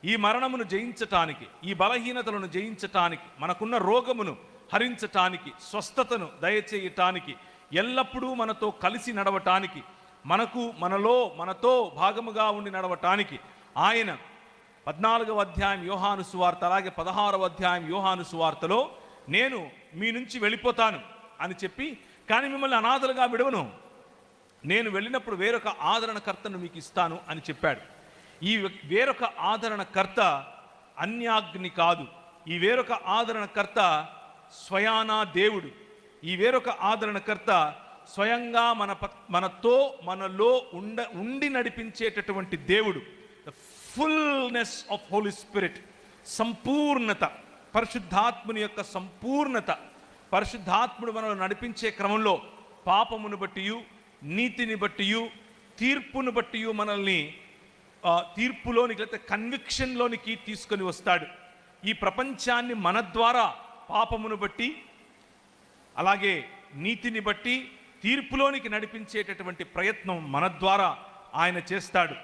ఈ మరణమును జయించటానికి, ఈ బలహీనతలను జయించటానికి, మనకున్న రోగమును హరించటానికి, స్వస్థతను దయచేయటానికి, ఎల్లప్పుడూ మనతో కలిసి నడవటానికి, మనతో భాగముగా ఉండి నడవటానికి ఆయన 14వ అధ్యాయం యోహాను సువార్త, అలాగే 16వ అధ్యాయం యోహాను సువార్తలో నేను మీ నుంచి వెళ్ళిపోతాను అని చెప్పి, కానీ మిమ్మల్ని అనాథలుగా విడవను, నేను వెళ్ళినప్పుడు వేరొక ఆదరణకర్తను మీకు ఇస్తాను అని చెప్పాడు. ఈ వేరొక ఆదరణకర్త అన్యాగ్ని కాదు. ఈ వేరొక ఆదరణకర్త స్వయానా దేవుడు. ఈ వేరొక ఆదరణకర్త స్వయంగా మనలో ఉండి నడిపించేటటువంటి దేవుడు. The fullness of Holy Spirit, సంపూర్ణత, పరిశుద్ధాత్ముని యొక్క సంపూర్ణత. పరిశుద్ధాత్ముడు మనల్ని నడిపించే క్రమంలో పాపమును బట్టియు, నీతిని బట్టియు, తీర్పును బట్టియు మనల్ని తీర్పులోనికి, లేకపోతే కన్విక్షన్లోనికి తీసుకొని వస్తాడు. ఈ ప్రపంచాన్ని మన ద్వారా పాపమును బట్టి, అలాగే నీతిని బట్టి తీర్పులోనికి నడిపించేటటువంటి ప్రయత్నం మన ద్వారా ఆయన చేస్తాడు.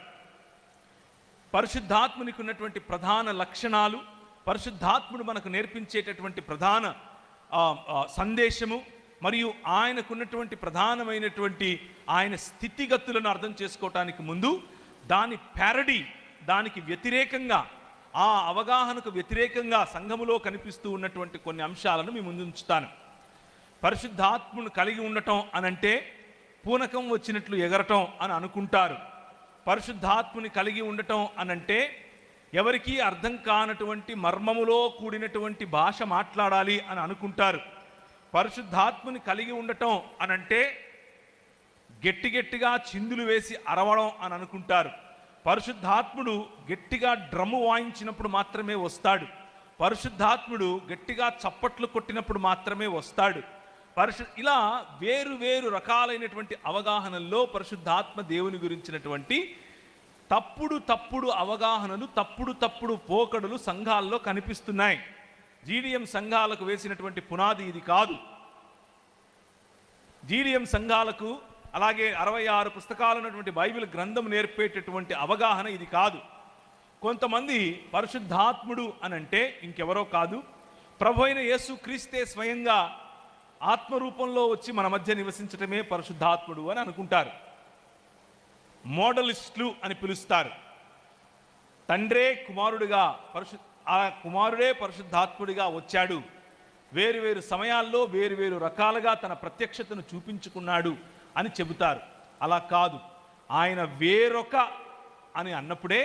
పరిశుద్ధాత్మునికి ఉన్నటువంటి ప్రధాన లక్షణాలు, పరిశుద్ధాత్ముడు మనకు నేర్పించేటటువంటి ప్రధాన సందేశము, మరియు ఆయనకున్నటువంటి ప్రధానమైనటువంటి ఆయన స్థితిగతులను అర్థం చేసుకోవటానికి ముందు దాని ప్యారడీ, దానికి వ్యతిరేకంగా, ఆ అవగాహనకు వ్యతిరేకంగా సంఘములో కనిపిస్తూ ఉన్నటువంటి కొన్ని అంశాలను మీ ముందు ఉంచుతాను. పరిశుద్ధాత్మను కలిగి ఉండటం అనంటే పూనకం వచ్చినట్లు ఎగరటం అని అనుకుంటారు. పరిశుద్ధాత్మని కలిగి ఉండటం అనంటే ఎవరికీ అర్థం కానటువంటి మర్మములో కూడినటువంటి భాష మాట్లాడాలి అని అనుకుంటారు. పరిశుద్ధాత్మని కలిగి ఉండటం అనంటే గట్టిగా చిందులు వేసి అరవడం అని అనుకుంటారు. పరిశుద్ధాత్ముడు గట్టిగా డ్రమ్ము వాయించినప్పుడు మాత్రమే వస్తాడు. పరిశుద్ధాత్ముడు గట్టిగా చప్పట్లు కొట్టినప్పుడు మాత్రమే వస్తాడు. ఇలా వేరు రకాలైనటువంటి అవగాహనల్లో పరిశుద్ధాత్మ దేవుని గురించినటువంటి తప్పుడు అవగాహనలు, తప్పుడు పోకడలు సంఘాల్లో కనిపిస్తున్నాయి. జీడిఎం సంఘాలకు వేసినటువంటి పునాది ఇది కాదు. జీడిఎం సంఘాలకు, అలాగే 66 పుస్తకాలు ఉన్నటువంటి బైబిల్ గ్రంథం నేర్పేటటువంటి అవగాహన ఇది కాదు. కొంతమంది పరిశుద్ధాత్ముడు అనంటే ఇంకెవరో కాదు, ప్రభువైన యేసు క్రీస్తే స్వయంగా ఆత్మరూపంలో వచ్చి మన మధ్య నివసించటమే పరిశుద్ధాత్ముడు అని అనుకుంటారు. మోడలిస్టులు అని పిలుస్తారు. తండ్రే కుమారుడిగా, ఆ కుమారుడే పరిశుద్ధాత్ముడిగా వచ్చాడు, వేరు సమయాల్లో వేరు రకాలుగా తన ప్రత్యక్షతను చూపించుకున్నాడు అని చెబుతారు. అలా కాదు. ఆయన వేరొక అని అన్నప్పుడే